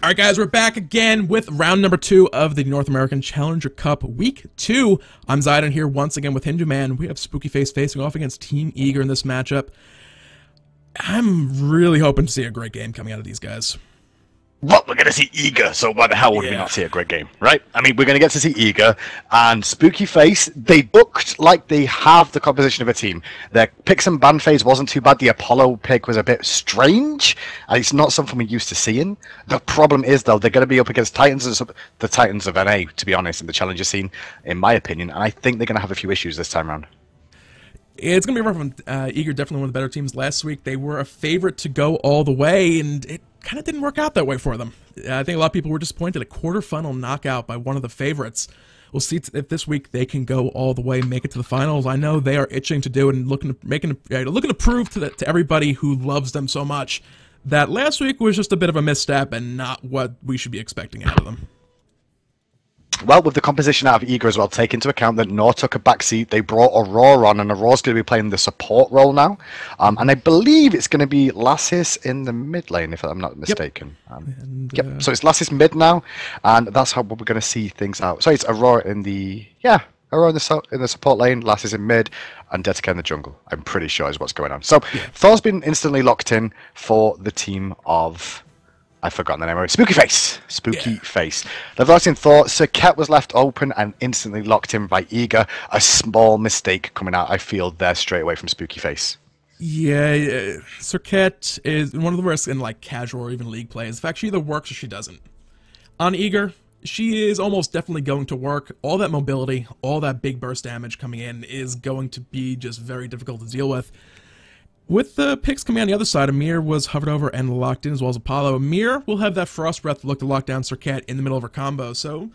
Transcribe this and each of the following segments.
All right, guys, we're back again with round number 2 of the North American Challenger Cup Week 2. I'm Zidon here once again with Hindu Man. We have Spooky Face facing off against Team Eager in this matchup. I'm really hoping to see a great game coming out of these guys. Well, we're going to see Eager, so why the hell would we not see a great game, right? I mean, we're going to get to see Eager, and Spooky Face, they looked like they have the composition of a team. Their picks and ban phase wasn't too bad. The Apollo pick was a bit strange, and it's not something we're used to seeing. The problem is, though, they're going to be up against Titans, the Titans of NA, to be honest, in the Challenger scene, in my opinion, and I think they're going to have a few issues this time around. It's going to be rough. Eager definitely one of the better teams last week. They were a favorite to go all the way, and it kind of didn't work out that way for them. I think a lot of people were disappointed. A quarterfinal knockout by one of the favorites. We'll see if this week they can go all the way, make it to the finals. I know they are itching to do it and looking to prove to everybody who loves them so much that last week was just a bit of a misstep and not what we should be expecting out of them. Well, with the composition out of Eager as well, take into account that Nor took a backseat. They brought Aurora on, and Aurora's going to be playing the support role now. And I believe it's going to be Lassis in the mid lane, if I'm not mistaken. Yep. So it's Lassis mid now, and that's how we're going to see things out. So it's Aurora in the Aurora in the support lane, Lassis in mid, and Detica in the jungle. I'm pretty sure is what's going on. So Thor's been instantly locked in for the team of. I've forgotten the name of it. Spooky Face. Spooky Face. They've locked in Thor. Serqet was left open and instantly locked in by Eager. A small mistake coming out, I feel, there straight away from Spooky Face. Yeah, Serqet is one of the worst in like casual or even league plays. In fact, she either works or she doesn't. On Eager, she is almost definitely going to work. All that mobility, all that big burst damage coming in is going to be just very difficult to deal with. With the picks coming on the other side, Ymir was hovered over and locked in, as well as Apollo. Ymir will have that Frost Breath look to lock down Serqet in the middle of her combo, so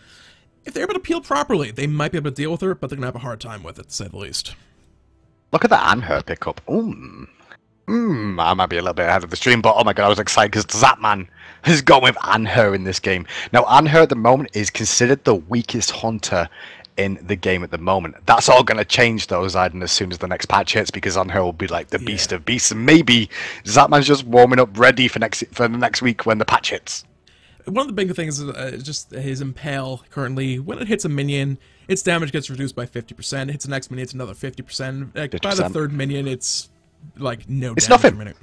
if they're able to peel properly, they might be able to deal with her, but they're going to have a hard time with it, to say the least. Look at that Anhur pickup. I might be a little bit ahead of the stream, but oh my god, I was excited because Zapman has gone with Anhur in this game. Now, Anhur at the moment is considered the weakest hunter in the game at the moment. That's all going to change though, Zidon, as soon as the next patch hits, because Anhur will be like the beast of beasts, and maybe Zapman's just warming up ready for the next week when the patch hits. One of the big things is just his Impale currently. When it hits a minion, its damage gets reduced by 50%. It hits the next minion, it's another 50%. By the third minion, it's like no damage. Nothing.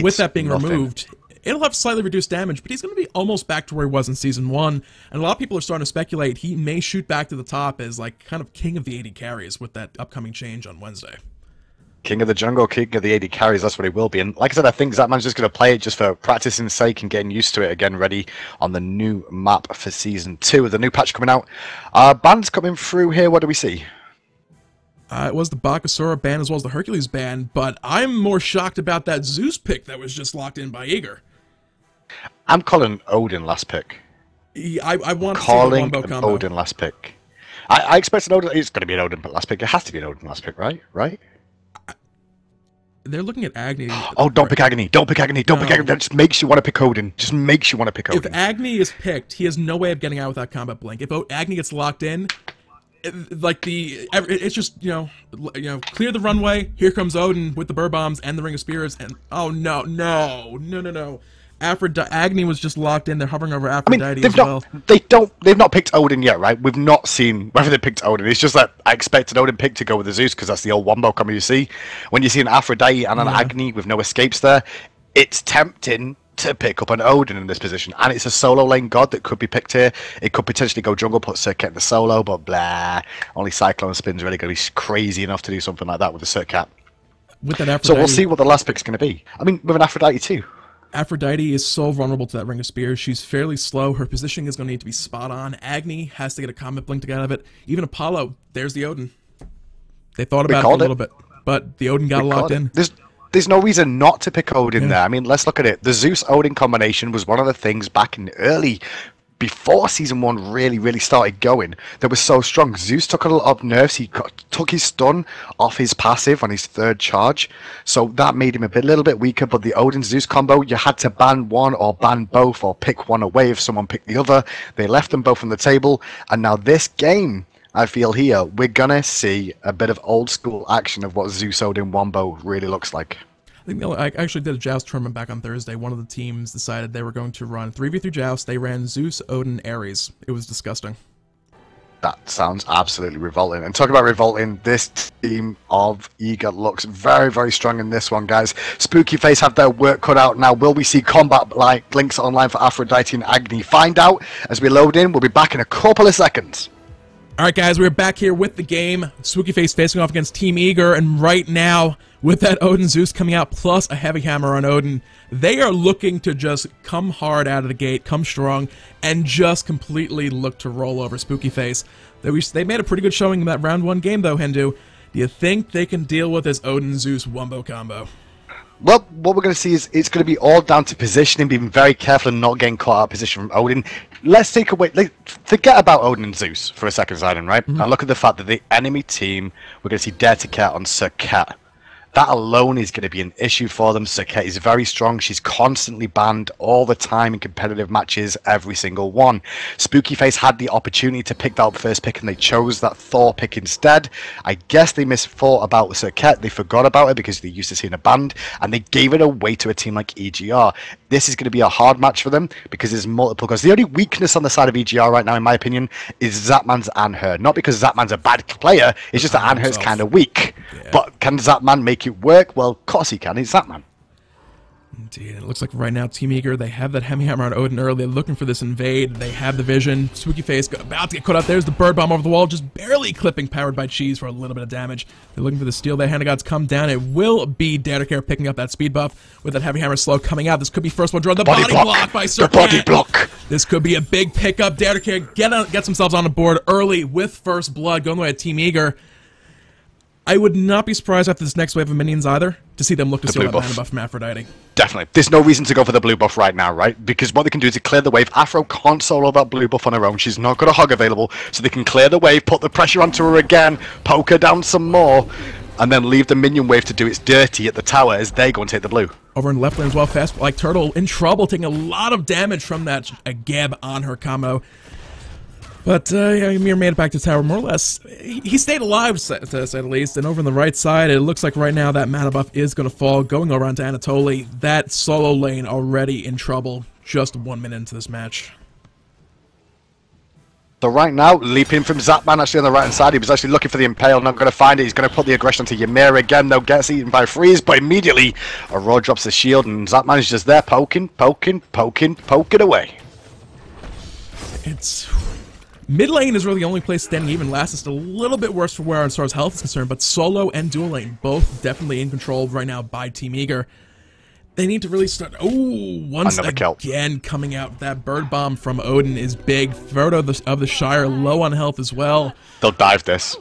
With that being removed, it'll have slightly reduced damage, but he's going to be almost back to where he was in Season 1, and a lot of people are starting to speculate he may shoot back to the top as, like, kind of king of the 80 carries with that upcoming change on Wednesday. King of the jungle, king of the 80 carries, that's what he will be. And like I said, I think Zapman's just going to play it just for practicing's sake and getting used to it again, ready on the new map for Season 2, with the new patch coming out. Bands coming through here, what do we see? It was the Bakasura ban as well as the Hercules ban, but I'm more shocked about that Zeus pick that was just locked in by Eager. I'm calling Odin last pick. I want to see the wombo combo. Odin last pick. I expect an Odin. It's going to be an Odin last pick. It has to be an Odin last pick, right? They're looking at Agni. Oh, don't pick Agni. Don't pick Agni. Don't pick Agni. That just makes you want to pick Odin. Just makes you want to pick Odin. If Agni is picked, he has no way of getting out without combat blink. If Agni gets locked in, it's just clear the runway. Here comes Odin with the burr bombs and the ring of spears, and oh no. Agni was just locked in. They're hovering over Aprhodite as well. They've not picked Odin yet, right? We've not seen whether they picked Odin. It's just that I expect an Odin pick to go with the Zeus because that's the old wombo combo you see. When you see an Aphrodite and an Agni with no escapes there, it's tempting to pick up an Odin in this position, and it's a solo lane god that could be picked here. It could potentially go jungle, put Serqet in the solo, but blah. Only Cyclone Spin's really going to be crazy enough to do something like that with the Serqet. With that Aphrodite, so we'll see what the last pick's going to be. I mean, with an Aphrodite too. Aphrodite is so vulnerable to that ring of spears. She's fairly slow. Her positioning is going to need to be spot on. Agni has to get a combat blink to get out of it. Even Apollo, there's the Odin. They thought about it a little bit, but the Odin got locked in. There's no reason not to pick Odin there. I mean, let's look at it. The Zeus-Odin combination was one of the things back in early, before Season 1 really started going, that was so strong. Zeus took a lot of nerfs. He took his stun off his passive on his third charge, so that made him a little bit weaker. But the Odin-Zeus combo, you had to ban one or ban both or pick one away if someone picked the other. They left them both on the table, and now this game, I feel here, we're going to see a bit of old school action of what Zeus Odin Wombo really looks like. I actually did a Joust tournament back on Thursday. One of the teams decided they were going to run 3v3 Joust. They ran Zeus, Odin, Ares. It was disgusting. That sounds absolutely revolting. And talking about revolting, this team of Eager looks very, very strong in this one, guys. Spooky Face have their work cut out now. Will we see combat links online for Aprhodite and Agni? Find out as we load in. We'll be back in a couple of seconds. Alright guys, we're back here with the game. Spooky Face facing off against Team Eager, and right now, with that Odin Zeus coming out, plus a heavy hammer on Odin, they are looking to just come hard out of the gate, come strong, and just completely look to roll over Spooky Face. They made a pretty good showing in that round 1 game though, Hindu. Do you think they can deal with this Odin Zeus wombo combo? Well, what we're going to see is it's going to be all down to positioning, being very careful and not getting caught out of position from Odin. Let's take away, forget about Odin and Zeus for a second, Zidane, right? And look at the fact that the enemy team, we're going to see Derticat on Serqet. That alone is going to be an issue for them. Serqet is very strong. She's constantly banned all the time in competitive matches, every single one. Spooky Face had the opportunity to pick that first pick, and they chose that Thor pick instead. I guess they misthought about Serqet. They forgot about it because they used to see in a band, and they gave it away to a team like EGR. This is going to be a hard match for them because there's multiple goals. The only weakness on the side of EGR right now, in my opinion, is Zapman's Anhur. Not because Zapman's a bad player, it's just that Anhur's kind of weak. Yeah. But can Zapman make it work? Well, of course he can. He's Zapman. Indeed. It looks like right now Team Eager, they have that heavy hammer on Odin early. They're looking for this invade. They have the vision. Spooky Face about to get caught out. There's the bird bomb over the wall, just barely clipping Powered by Cheese for a little bit of damage. They're looking for the steal. Their hand of gods come down. It will be Derticat picking up that speed buff with that heavy hammer slow coming out. This could be first one draw. The body block by Serqet. The body block. This could be a big pickup. Derticat gets themselves on the board early with first blood going the way of Team Eager. I would not be surprised after this next wave of minions either to see them look to steal that mana buff from Aphrodite. Definitely. There's no reason to go for the blue buff right now, right? Because what they can do is clear the wave. Afro can't solo that blue buff on her own. She's not got a hog available, so they can clear the wave, put the pressure onto her again, poke her down some more, and then leave the minion wave to do its dirty at the tower as they go and take the blue. Over in left lane as well, Fast like Turtle in trouble, taking a lot of damage from that Geb on her combo. But Ymir made it back to tower more or less. He stayed alive, to say the least. And over on the right side, it looks like right now that mana buff is going to fall. Going over onto Anatoly, that solo lane already in trouble just 1 minute into this match. So right now, leaping from Zapman actually on the right hand side. He was actually looking for the Impale, not going to find it. He's going to put the aggression onto Ymir again, though gets eaten by Freeze, but immediately Aurora drops the shield and Zapman is just there poking away. It's... Mid lane is really the only place standing even last. It's a little bit worse for where as far as health is concerned, but solo and dual lane both definitely in control right now by Team Eager. They need to really start. Oh, once again coming out. That bird bomb from Odin is big. Frodo of the Shire low on health as well. They'll dive this.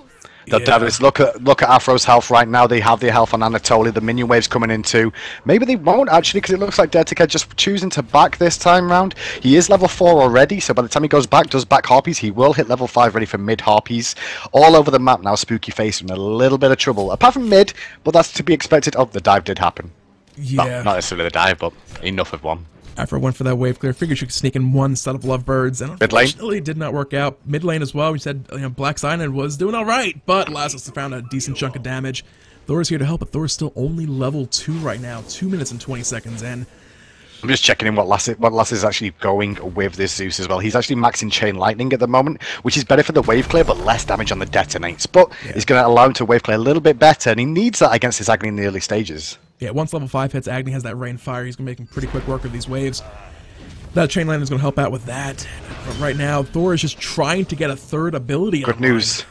They'll dive this. Look at Afro's health right now. They have their health on Anatoly. The minion wave's coming in too. Maybe they won't actually, because it looks like Derticat just choosing to back this time round. He is level 4 already, so by the time he goes back, does back Harpies, he will hit level 5 ready for mid Harpies. All over the map now, Spooky Face in a little bit of trouble. Apart from mid, but that's to be expected. Oh, the dive did happen. Yeah. Well, not necessarily the dive, but enough of one. After went for that wave clear, figured she could sneak in one set of lovebirds, and unfortunately did not work out. Mid lane as well, we said Black Cyanide was doing alright, but Lassus found a decent chunk of damage. Thor is here to help, but Thor is still only level 2 right now, 2 minutes and 20 seconds in. I'm just checking in what Lass is actually going with this Zeus as well. He's actually maxing Chain Lightning at the moment, which is better for the wave clear, but less damage on the detonates. But it's going to allow him to wave clear a little bit better, and he needs that against his Agni in the early stages. Yeah, once level 5 hits, Agni has that rain fire. He's going to make pretty quick work of these waves. That Chain Lightning is going to help out with that. But right now, Thor is just trying to get a third ability. Good news.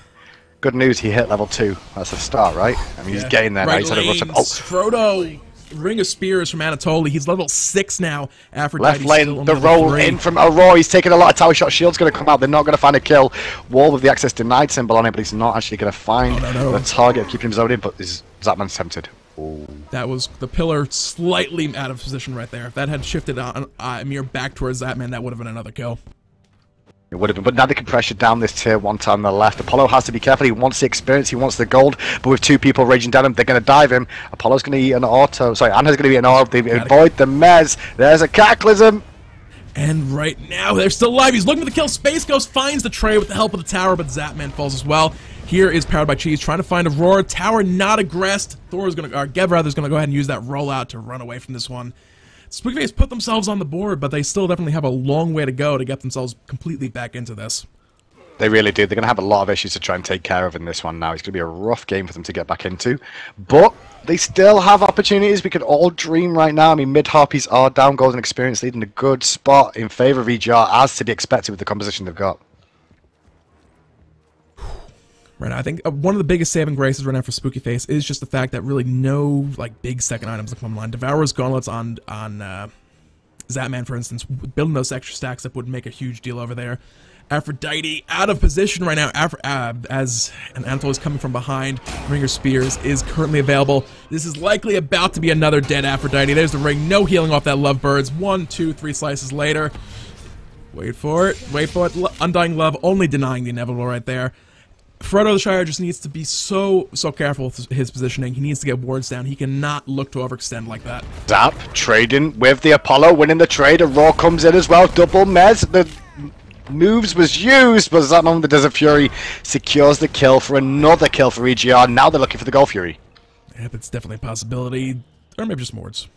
Good news, he hit level 2. That's a start, right? I mean, he's getting there now. He's had a rush up. Oh, Frodo! Ring of Spears from Anatoly. He's level 6 now. Left lane, the roll in from Aurora. He's taking a lot of tower shot. Shield's going to come out. They're not going to find a kill. Wall with the access denied symbol on it, but he's not actually going to find the target of keeping him zoned in, but Zapman's tempted. Ooh. That was the pillar slightly out of position right there. If that had shifted on Ymir back towards Zapman, that would have been another kill. It would have been, but now they can pressure down this tier 1 time on the left. Apollo has to be careful. He wants the experience, he wants the gold, but with 2 people raging down him, they're going to dive him. Apollo's going to eat an auto. Sorry, Anna's going to eat an orb. They avoid the mez. There's a cataclysm. And right now, they're still alive. He's looking for the kill. Space Ghost finds the tray with the help of the tower, but Zapman falls as well. Here is Powered by Cheese trying to find Aurora. Tower not aggressed. Thor is going to, or Geb rather, is going to go ahead and use that rollout to run away from this one. Spookyface put themselves on the board, but they still definitely have a long way to go to get themselves completely back into this. They really do. They're going to have a lot of issues to try and take care of in this one now. It's going to be a rough game for them to get back into. But they still have opportunities. We could all dream right now. I mean, mid-harpies are down. Golden Experience leading a good spot in favour of EGR, as to be expected with the composition they've got. Right now, I think one of the biggest saving graces right now for Spookyface is just the fact that really no like big second items that come online. Devourer's Gauntlets on Zatman, for instance, building those extra stacks up would make a huge deal over there. Aphrodite out of position right now as an Anhur is coming from behind. Ringer Spears is currently available. This is likely about to be another dead Aphrodite. There's the ring. No healing off that Lovebirds. 1, 2, 3 slices later. Wait for it. Wait for it. Undying Love only denying the inevitable right there. Frodo the Shire just needs to be so careful with his positioning. He needs to get wards down. He cannot look to overextend like that. Zap trading with the Apollo, winning the trade. A Raw comes in as well. Double Mez. The moves was used, but Zatman, the Desert Fury, secures the kill for another kill for EGR. Now they're looking for the Gold Fury. Yep, it's definitely a possibility. Or maybe just wards.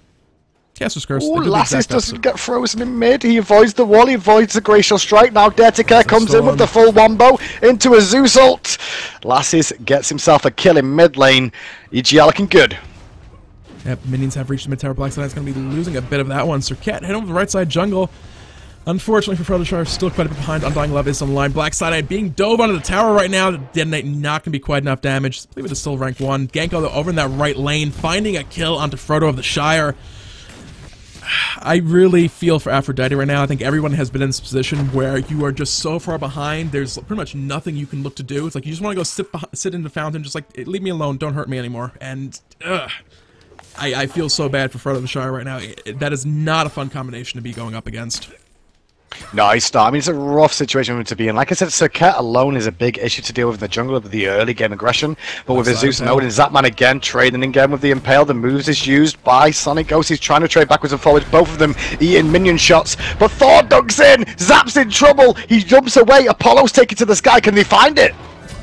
Caster's Curse. Ooh, Lassus doesn't get frozen in mid. He avoids the wall. He avoids the Glacial Strike. Now Dertica comes in with the full wombo into a Zeus ult. Lassus gets himself a kill in mid lane. EGR looking good. Yep, minions have reached the mid-tower. Black Side's going to be losing a bit of that one. Serqet heading over the right side jungle. Unfortunately for Frodo Shire, still quite a bit behind. Undying Love is on the line. Black Side being dove onto the tower right now. Detonate not going to be quite enough damage. I believe it is still rank 1. Ganko though over in that right lane, finding a kill onto Frodo of the Shire. I really feel for Aphrodite right now. I think everyone has been in this position where you are just so far behind. There's pretty much nothing you can look to do. It's like you just want to go sit in the fountain, just like, leave me alone, don't hurt me anymore. And I feel so bad for Frodo of the Shire right now. That is not a fun combination to be going up against. No, it's not. I mean, it's a rough situation for him to be in. Like I said, Serqet alone is a big issue to deal with in the jungle of the early game aggression. But with Zeus and Odin, Zatman again trading again with the Impale. The moves is used by Sonic Ghost. He's trying to trade backwards and forwards. Both of them eating minion shots. But Thor dunks in. Zap's in trouble. He jumps away. Apollo's taken to the sky. Can they find it?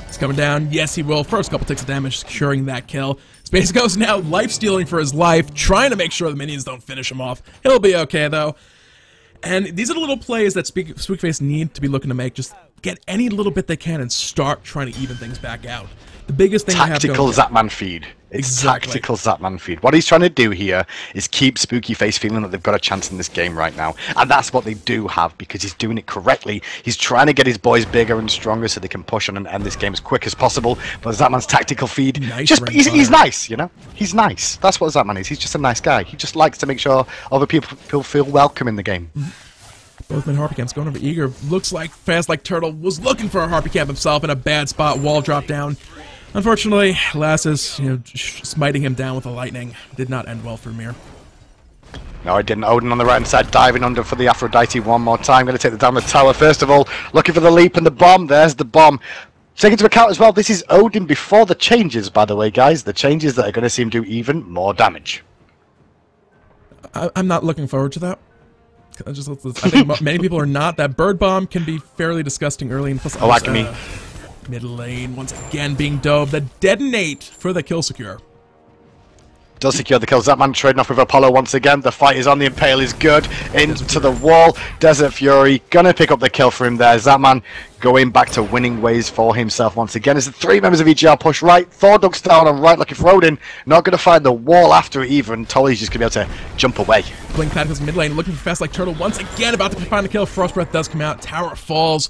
It's coming down. Yes, he will. First couple ticks of damage, securing that kill. Space Ghost now life-stealing for his life, trying to make sure the minions don't finish him off. He'll be okay, though. And these are the little plays that Spookyface need to be looking to make. Just get any little bit they can and start trying to even things back out. The biggest thing tactical Zatman feed. It's tactical Zatman feed. What he's trying to do here is keep Spookyface feeling that they've got a chance in this game right now. And that's what they do have, because he's doing it correctly. He's trying to get his boys bigger and stronger so they can push on and end this game as quick as possible. But Zatman's tactical feed, he's nice, you know? He's nice. That's what Zatman is. He's just a nice guy. He just likes to make sure other people feel welcome in the game. Both men Harpy Camps going over Eager. Looks like Fast Like Turtle was looking for a Harpy Camp himself in a bad spot. Wall drop down. Unfortunately, Lassus, smiting him down with the lightning did not end well for Ymir. No, it didn't. Odin on the right-hand side, diving under for the Aphrodite one more time. Going to take down the tower first of all. Looking for the leap and the bomb. There's the bomb. Take into account as well, this is Odin before the changes, by the way, guys. The changes that are going to see him do even more damage. I'm not looking forward to that. I think many people are not. That bird bomb can be fairly disgusting early. And plus, Agni. Mid lane, once again being dove. The detonate for the kill secure. Does secure the kill. Zatman trading off with Apollo once again. The fight is on. The Impale is good. Into the wall. Desert Fury gonna pick up the kill for him there. Zatman going back to winning ways for himself once again. As the 3 members of EGR push right. Thor ducks down on right looking for Odin. Not gonna find the wall after it either. And Tolly's just gonna be able to jump away. Blink Tacticals mid lane looking for Fast Like Turtle once again. About to find the kill. Frost Breath does come out. Tower falls.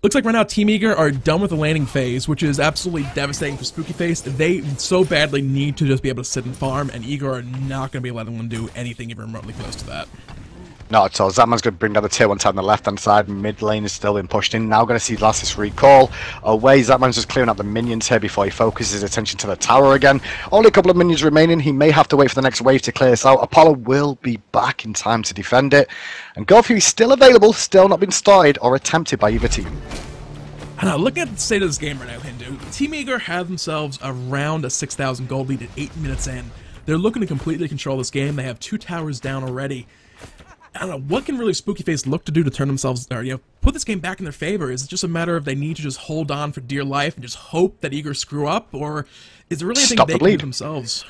Looks like right now Team Eager are done with the landing phase, which is absolutely devastating for Spookyface. They so badly need to just be able to sit and farm, and Eager are not going to be letting them do anything even remotely close to that. Not at all. Zatman's going to bring down the tier 1 tower on the left-hand side. Mid lane is still being pushed in. Now going to see Lassus recall away. Zatman's just clearing out the minions here before he focuses his attention to the tower again. Only a couple of minions remaining. He may have to wait for the next wave to clear this out. Apollo will be back in time to defend it. And Gold Fury is still available, still not been started or attempted by either team. I know, looking at the state of this game right now, Hindu, Team Eager have themselves around a 6,000 gold lead at 8 minutes in. They're looking to completely control this game. They have 2 towers down already. I don't know, what can really Spooky Face look to do to turn themselves, or, you know, put this game back in their favor? Is it just a matter of they need to just hold on for dear life and just hope that Ymir screw up, or is there really anything they can do themselves?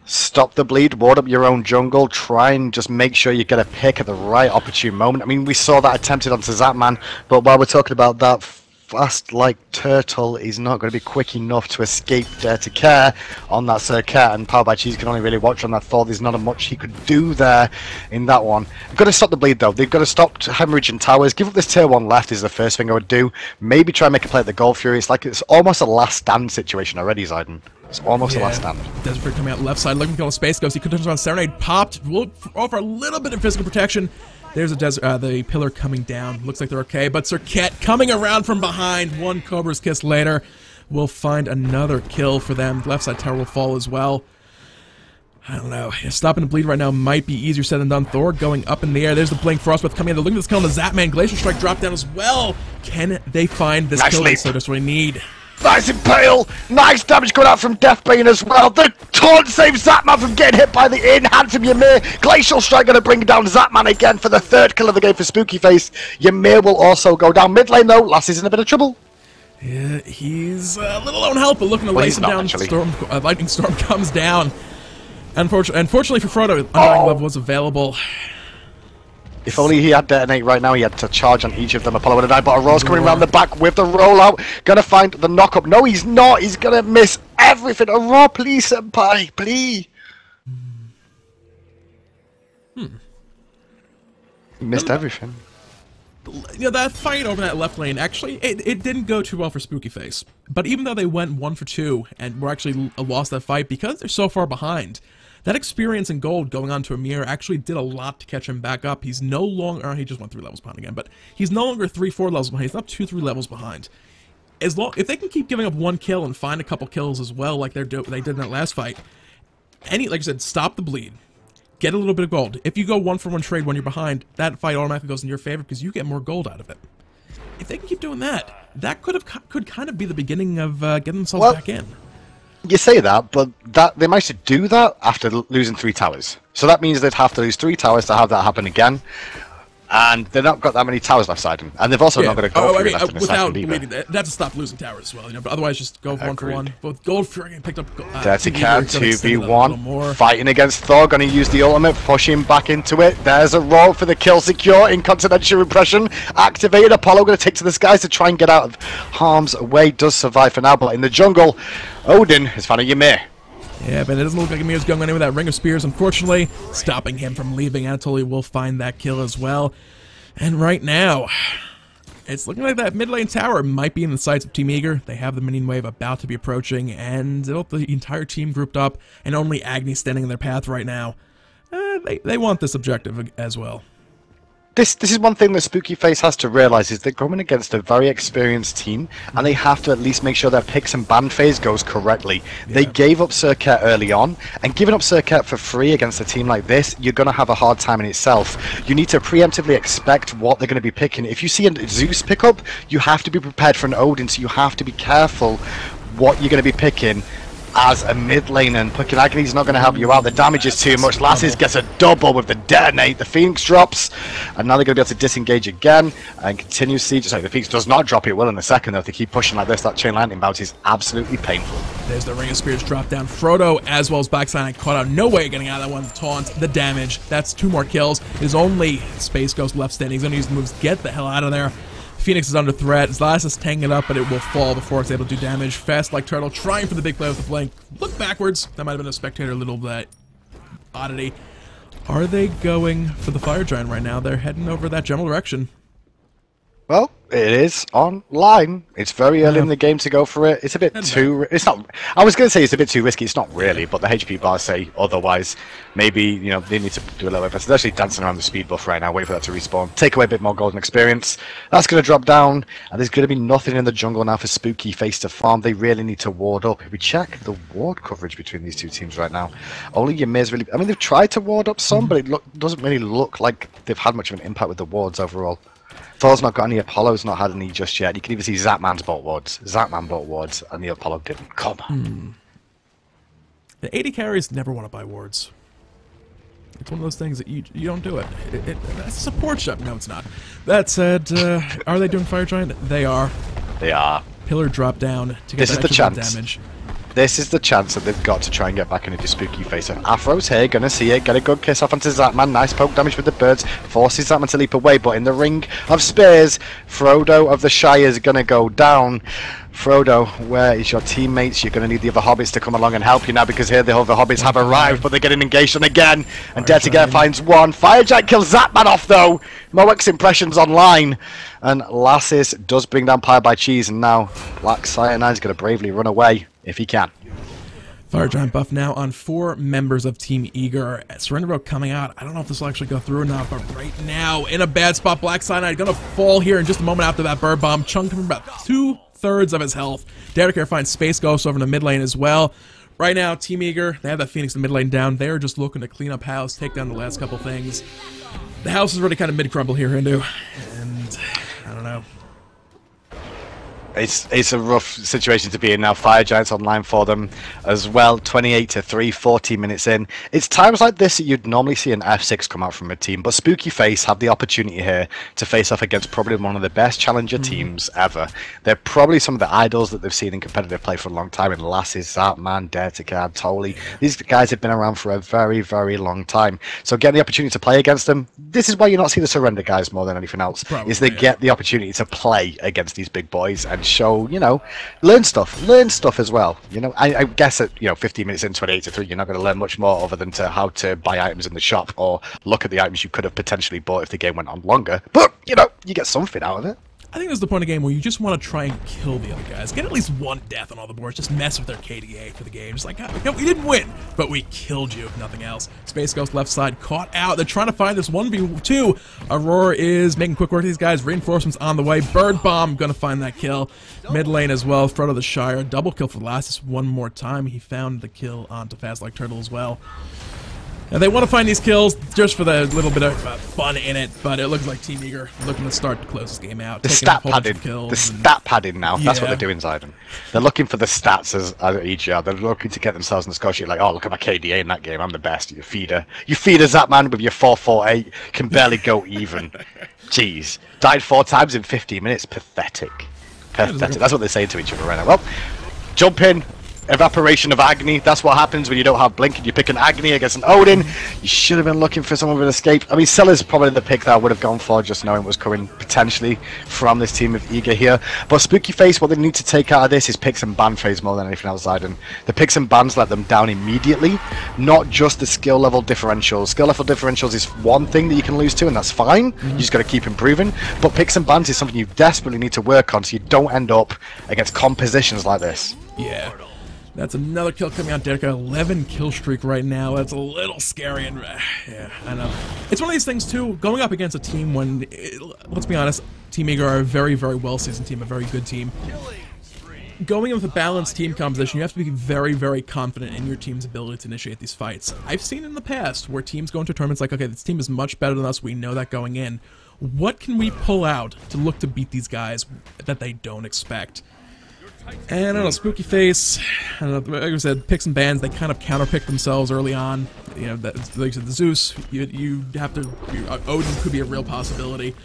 Stop the bleed, ward up your own jungle, try and just make sure you get a pick at the right opportune moment. I mean, we saw that attempted onto Zapman, but while we're talking about that, fast like turtle, he's not going to be quick enough to escape Dare to Care on that Serqet, and Power by Cheese can only really watch on that Thor. There's not much he could do there in that one. They've got to stop the bleed though. They've got to stop hemorrhaging towers. Give up this tier 1 left is the first thing I would do. Maybe try and make a play at the Gold Fury. It's like it's almost a last stand situation already, Zayden. It's almost a last stand. Desert coming out left side, looking for a Space Ghost. He could turn around. Serenade popped. We'll offer a little bit of physical protection. There's the pillar coming down. Looks like they're okay, but Serqet coming around from behind. One Cobra's Kiss later. We'll find another kill for them. Left side tower will fall as well. I don't know. Stopping the bleed right now might be easier said than done. Thor going up in the air. There's the Blink Frostbreath coming in. They're looking at this kill on the Zapman. Glacial Strike drop down as well. Can they find this kill? So that's what we need. Nice impale! Nice damage coming out from Deathbane as well. The taunt saves Zapman from getting hit by the in-hand from Ymir. Glacial Strike going to bring down Zapman again for the 3rd kill of the game for Spooky Face. Ymir will also go down. Mid lane though, Lassie's in a bit of trouble. Yeah, he's a little lone help, but looking to lace him down. Lightning Storm comes down. Unfortunately for Frodo, Undying Love was available. If only he had Detonate right now, he had to charge on each of them. Apollo would have died, but Aurora's coming around the back with the rollout. Gonna find the knock-up. No, he's not. He's gonna miss everything. Aurora, please, senpai, please. He missed everything. You know, that fight over that left lane, actually, it didn't go too well for Spooky Face. But even though they went 1 for 2 and were actually lost that fight because they're so far behind, that experience in gold going on to Ymir actually did a lot to catch him back up. He's no longer, or he just went 3 levels behind again, but he's no longer 3-4 levels behind. He's up 2-3 levels behind. If they can keep giving up 1 kill and find a couple kills as well, like they did in that last fight, like I said, stop the bleed. Get a little bit of gold. If you go 1-for-1 trade when you're behind, that fight automatically goes in your favor because you get more gold out of it. If they can keep doing that, that could kind of be the beginning of getting themselves back in. You say that, but they managed to do that after losing 3 towers. So that means they'd have to lose 3 towers to have that happen again. And they've not got that many towers left side, and they've also not got a Gold Fury left in the second either. They have to stop losing towers as well, you know. But otherwise, just go 1-for-1. Both Gold Fury and picked up. Dare to Care 2v1, fighting against Thor. Going to use the ultimate, pushing back into it. There's a roll for the kill secure. Incontinential Impression activated. Apollo going to take to the skies to try and get out of harm's way. Does survive for now, but in the jungle, Odin has found a Ymir. Yeah, but it doesn't look like Ymir's going anywhere with that Ring of Spears, unfortunately. Stopping him from leaving. Anatoly will find that kill as well. And right now, it's looking like that mid lane tower might be in the sights of Team Eager. They have the minion wave about to be approaching, and the entire team grouped up, and only Agni standing in their path right now. They want this objective as well. This is one thing that Spooky Face has to realise, is they're going against a very experienced team, and they have to at least make sure their picks and ban phase goes correctly. Yeah. They gave up Serqet early on, and giving up Serqet for free against a team like this, you're going to have a hard time in itself. You need to preemptively expect what they're going to be picking. If you see a Zeus pick up, you have to be prepared for an Odin, so you have to be careful what you're going to be picking as a mid lane, and picking Agni's not going to help you out. The damage is too much. Lasses gets a double with the Detonate. The Phoenix drops, and now they're going to be able to disengage again and continue siege. Sorry, the Phoenix does not drop. It will in a second, though. If they keep pushing like this, that chain lightning bout is absolutely painful. There's the Ring of Spears drop down. Frodo, as well as backside, caught out. No way getting out of that one. Taunt, the damage. That's 2 more kills. There's only Space Ghost left standing. He's going to use the moves. Get the hell out of there. Phoenix is under threat. Zlas is tanking it up, but it will fall before it's able to do damage. Fast like Turtle, trying for the big play with the blink. Look backwards. That might have been a spectator little bit oddity. Are they going for the Fire Giant right now? They're heading over that general direction. Well, it is online. It's very early in the game to go for it. It's a bit too... It's not... I was going to say it's a bit too risky. It's not really, but the HP bars say otherwise. Maybe, you know, they need to do a little bit better. They're actually dancing around the speed buff right now, waiting for that to respawn. Take away a bit more golden experience. That's going to drop down, and there's going to be nothing in the jungle now for Spooky Face to farm. They really need to ward up. If we check the ward coverage between these two teams right now, only Ymir's really... I mean, they've tried to ward up some, but it doesn't really look like they've had much of an impact with the wards overall. Thor's not got any, Apollo's not had any just yet. You can even see Zapman's bought wards. Zapman bought wards, and the Apollo didn't. Come on. The AD carries never want to buy wards. It's one of those things that you don't do it. That's a support shot. No, it's not. That said, are they doing Fire Giant? They are. They are. Pillar drop down to get that extra damage. This is the chance that they've got to try and get back into the spooky face. Afro's here, gonna see it, get a good kiss off onto Zatman. Nice poke damage with the birds, forces Zatman to leap away, but in the ring of spears, Frodo of the Shire is gonna go down. Frodo, where is your teammates? You're going to need the other hobbits to come along and help you now, because here the other hobbits have arrived, but they're getting engaged on again. And Dare to Get finds one. Fire Giant kills Zatman off though. Moex impressions online. And Lassis does bring down Pie by Cheese, and now Black Cyanide's going to bravely run away if he can. Fire Giant buff now on 4 members of Team Eager. Surrender Vote coming out. I don't know if this will actually go through or not, but right now, in a bad spot, Black Cyanide going to fall here in just a moment after that bird bomb. Chunked him about 2/3 of his health. Dare finds Space Ghost over in the mid lane as well. Right now, Team Eager, they have that Phoenix in the mid lane down. They're just looking to clean up house, take down the last couple things. The house is already kind of mid-crumble here, Hindu. And I don't know. It's a rough situation to be in now. Fire Giant's online for them as well. 28-3, 14 minutes in. It's times like this that you'd normally see an F6 come out from a team, but Spooky Face have the opportunity here to face off against probably one of the best challenger teams ever. They're probably some of the idols that they've seen in competitive play for a long time, in Lasses, Zartman, Dare to Get, Tolly. These guys have been around for a very, very long time. So getting the opportunity to play against them, this is why you not see the Surrender guys more than anything else, is they get the opportunity to play against these big boys and show, you know, learn stuff as well. You know, I guess that, you know, 15 minutes in, 28-3, you're not going to learn much more other than how to buy items in the shop or look at the items you could have potentially bought if the game went on longer. But, you know, you get something out of it. I think there's the point of the game where you just want to try and kill the other guys. Get at least one death on all the boards. Just mess with their KDA for the game. Just like, no, we didn't win, but we killed you, if nothing else. Space Ghost left side caught out. They're trying to find this 1v2. Aurora is making quick work of these guys. Reinforcements on the way. Bird Bomb gonna find that kill. Mid lane as well. Frodo the Shire. Double kill for Lassus one more time. He found the kill onto Fast Like Turtle as well. And they want to find these kills just for the little bit of fun in it, but it looks like Team Eager looking to start to close this game out. The stat padding now. That's what they're doing, Zidon. They're looking for the stats as EGR. They're looking to get themselves in the score sheet like, oh, look at my KDA in that game. I'm the best. You feeder. You feeder Zapman with your 448. Can barely go even. Jeez. Died 4 times in 15 minutes. Pathetic. Pathetic. That's what they're saying to each other right now. Well, jump in. Evaporation of Agni. That's what happens when you don't have Blink and you pick an Agni against an Odin. You should have been looking for someone with escape. I mean, Silla's probably the pick that I would have gone for, just knowing what was coming potentially from this team of Eager here. But Spooky Face, what they need to take out of this is picks and ban phase more than anything else, Zidon. The picks and bans let them down immediately, not just the skill level differentials. Skill level differentials is one thing that you can lose to, and that's fine. You just got to keep improving. But picks and bans is something you desperately need to work on so you don't end up against compositions like this. Yeah. That's another kill coming out, Derek. 11 kill streak right now. That's a little scary, and yeah, I know. It's one of these things too. Going up against a team when, let's be honest, Team Eager are a very, very well-seasoned team, a very good team. Going with a balanced team composition, you have to be very, very confident in your team's ability to initiate these fights. I've seen in the past where teams go into tournaments like, okay, this team is much better than us. We know that going in. What can we pull out to look to beat these guys that they don't expect? And I don't know, Spooky Face, I don't know, like I said, picks and bans, they kind of counterpick themselves early on. You know, like I said, the Zeus, you have to, Odin could be a real possibility.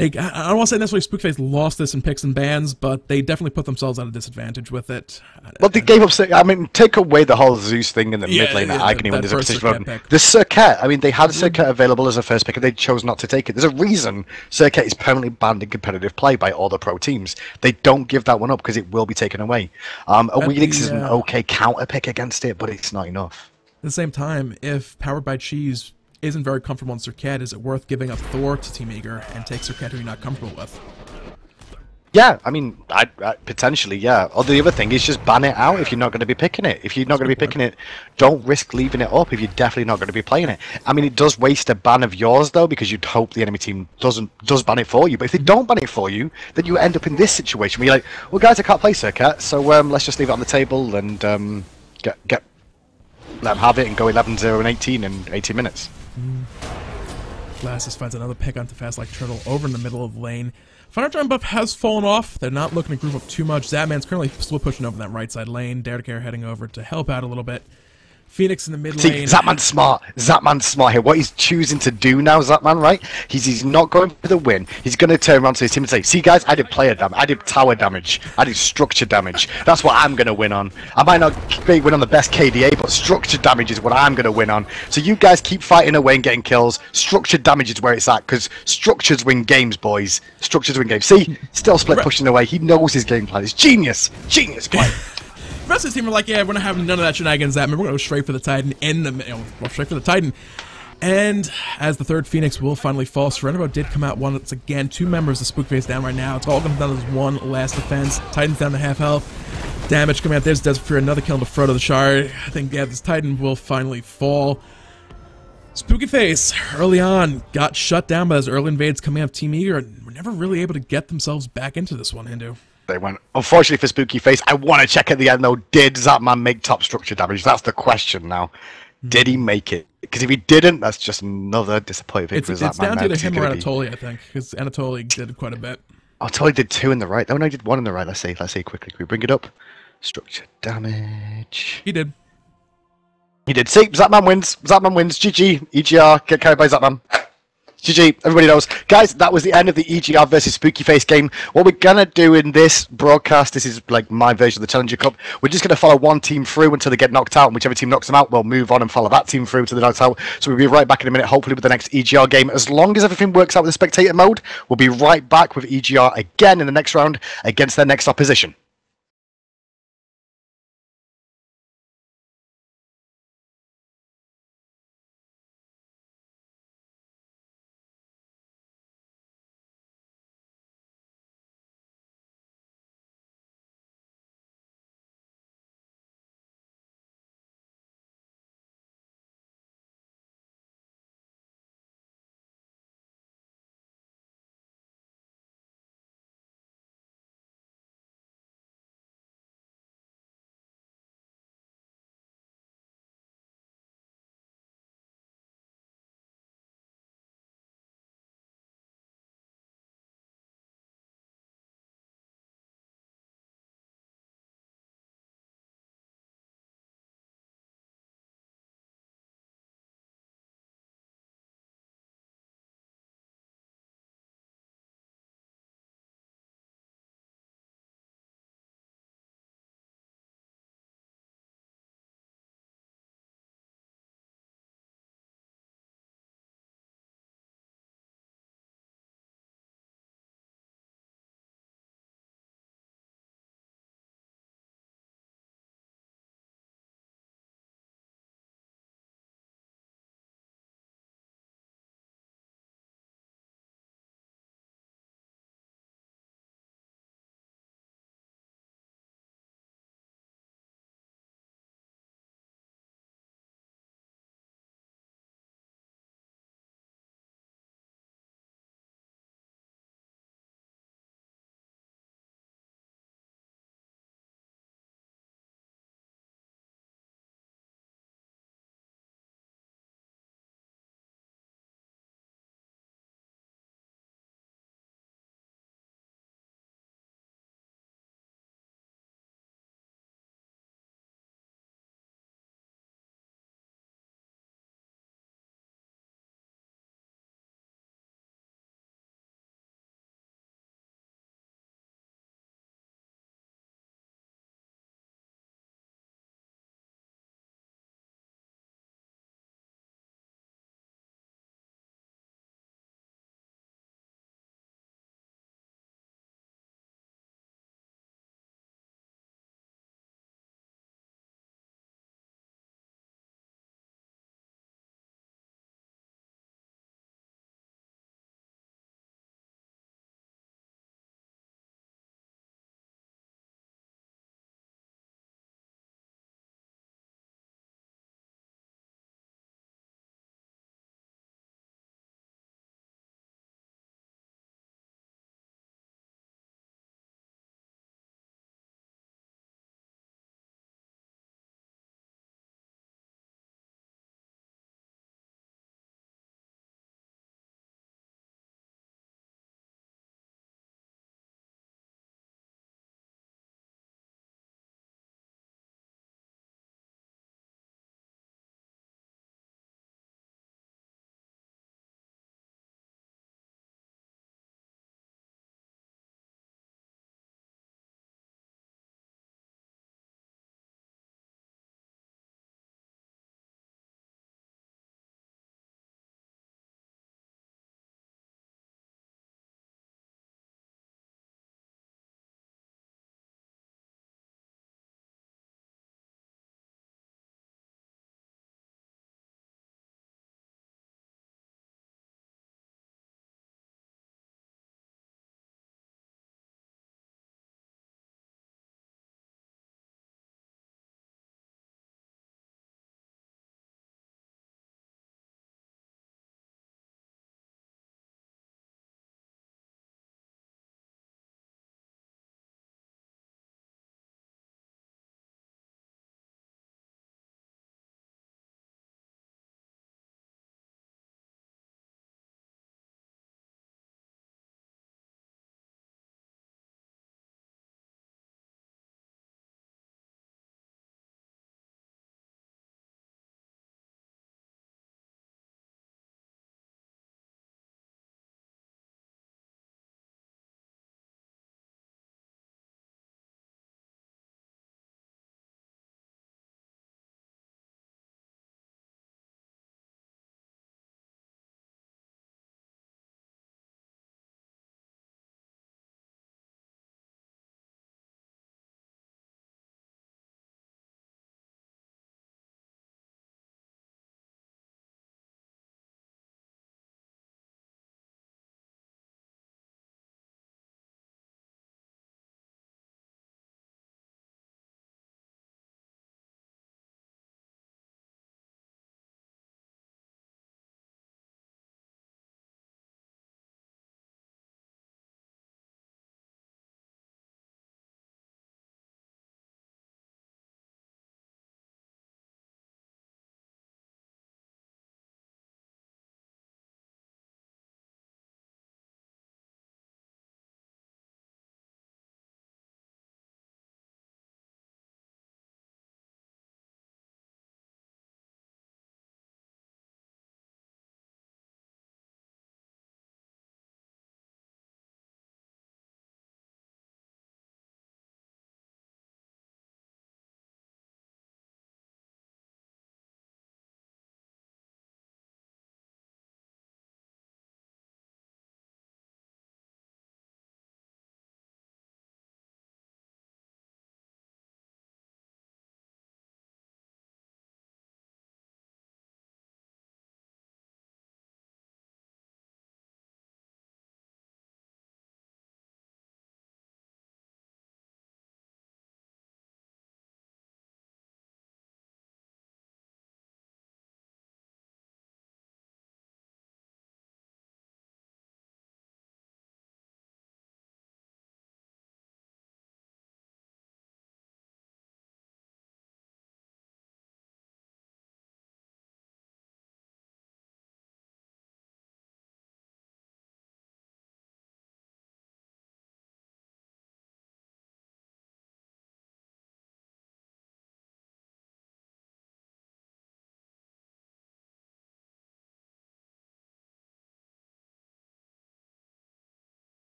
I don't want to say necessarily Spooky Face lost this in picks and bans, but they definitely put themselves at a disadvantage with it. Well, they gave up, I mean, take away the whole Zeus thing in the mid lane at Agni when there's a position. The Serqet, I mean, they had Serqet available as a first pick and they chose not to take it. There's a reason Serqet is permanently banned in competitive play by all the pro teams. They don't give that one up because it will be taken away. A Weedix is an okay counter pick against it, but it's not enough. At the same time, if Powered by Cheese isn't very comfortable in Serqet, is it worth giving up Thor to Team Eager and take Serqet who you're not comfortable with? Yeah, I mean, I potentially, yeah. Or the other thing is just ban it out if you're not going to be picking it. If you're not going to be picking it, don't risk leaving it up if you're definitely not going to be playing it. I mean, it does waste a ban of yours, though, because you'd hope the enemy team does ban it for you. But if they don't ban it for you, then you end up in this situation where you're like, well, guys, I can't play Serqet, so let's just leave it on the table and let them have it and go 11-0 and 18 in 18 minutes. Lassus finds another pick onto Fast Like Turtle over in the middle of lane. Fire Giant buff has fallen off. They're not looking to group up too much. Zatman's currently still pushing over that right side lane. Dare to Care heading over to help out a little bit. Phoenix in the mid See, lane. Zapman's smart. Zapman's smart here. What he's choosing to do now, Zapman, right? He's not going for the win. He's going to turn around to his team and say, see, guys, I did player damage. I did tower damage. I did structure damage. That's what I'm going to win on. I might not win on the best KDA, but structure damage is what I'm going to win on. So you guys keep fighting away and getting kills. Structure damage is where it's at, because structures win games, boys. Structures win games. See, still split pushing away. He knows his game plan. It's genius. Genius, play. The rest of the team are like, yeah, we're not having none of that shenanigans. We're going to go straight for the Titan straight for the Titan. And as the third Phoenix will finally fall, Serenity did come out once again. 2 members of Spookface down right now. It's all going down to this one last defense. Titan's down to half health. Damage coming out. There's Desert Fury, another kill into Frodo the Shard. I think, yeah, this Titan will finally fall. Spooky Face, early on, got shut down by those early invades coming out of Team Eager, and were never really able to get themselves back into this one, Hindu. They went. Unfortunately for Spooky Face, I want to check at the end though. Did Zapman make top structure damage? That's the question now. Did he make it? Because if he didn't, that's just another disappointing thing for Zapman. It's down to either him or Anatoly, I think, because Anatoly did quite a bit. Anatoly did 2 in the right. Oh no, he did 1 in the right. Let's see quickly. Can we bring it up? Structure damage. He did. He did. See, Zapman wins. Zapman wins. GG. EGR. Get carried by Zapman. GG, everybody knows. Guys, that was the end of the EGR versus Spooky Face game. What we're going to do in this broadcast, this is like my version of the Challenger Cup, we're just going to follow one team through until they get knocked out, and whichever team knocks them out, we'll move on and follow that team through until they're knocked out. So we'll be right back in a minute, hopefully with the next EGR game. As long as everything works out with the spectator mode, we'll be right back with EGR again in the next round against their next opposition.